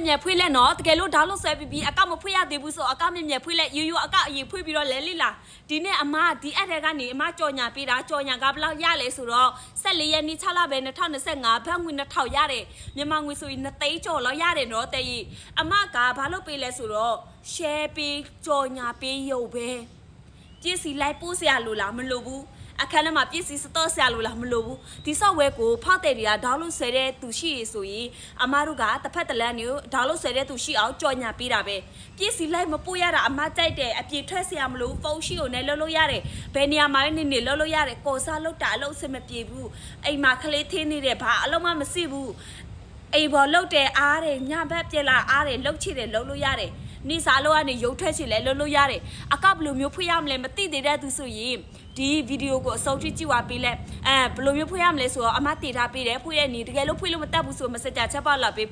မြဲဖွေးလဲနော်တကယ်လို့ဒေါင်းလို့ဆွဲပြီးအကောက်မဖွေးရသေးဘူးဆိုအကောက်မြဲဖွေးလဲရိုးအကောက်အရင်ဖွေးပြီးတော့လဲလိလားဒီနေ့အမဒီအဲ့တဲ့ကနေအမကြော်ညာပေးတာကြော်ညာကဘလောက်ရလဲဆိုတော့14ရက်နေ့6လပဲ2025ဘတ်ငွေ2000ရတယ်မြန်မာငွေဆိုရင်2သိန်းကျော်လောက်ရတယ်နော်တဲ့ကြီးအမကဘာလို့ပေးလဲဆိုတော့ share ပေးကြော်ညာပေးရုပ်ပဲပြည့်စီလိုက်ပို့စရာလိုလားမလိုဘူးအခန်းထဲမှာပြည့်စည်စတော့ဆရာလို့လားမလို့ဘူးဒီ software ကိုဖောက်တဲ့တွေကဒေါင်းလို့ဆွဲတဲ့သူရှိရဆိုရင်အမားတို့ကတစ်ဖက်တစ်လမ်းမျိုးဒေါင်းလို့ဆွဲတဲ့သူရှိအောင်ကြော်ညာပေးတာပဲပြည့်စည်လိုက်မပို့ရတာအမကြိုက်တယ်အပြည့်ထွက်ဆရာမလို့ဖုန်းရှိကိုလည်းလှုပ်လို့ရတယ်ဘယ်နေရာမှာနေလှုပ်လို့ရတယ်ကိုစားလှုပ်တာအလုပ်စင်မပြေဘူးအိမ်မှာခလေးထင်းနေတဲ့ဘာအလုံးမမရှိဘူးအိမ်ပေါ်လှုပ်တယ်အားတယ်ညဘက်ပြက်လာအားတယ်လှုပ်ချစ်တယ်လှုပ်လို့ရတယ်နေစားလို့ကနေရုပ်ထွက်ချင်လဲလှုပ်လို့ရတယ်အကောက်ဘယ်လိုမျိုးဖွေးရမလဲမသိသေးတဲ့သူဆိုရင်ဒီဗီဒီယိုကိုအဆုံးထိကြည့်သွားပေးလဲဘယ်လိုမျိုးဖွေးရမလဲဆိုတော့အမတည်ထားပေးတယ်ဖွေးတဲ့နေတကယ်လို့ဖွေးလို့မတတ်ဘူးဆိုမစကြချက်ပေါက်လာပေး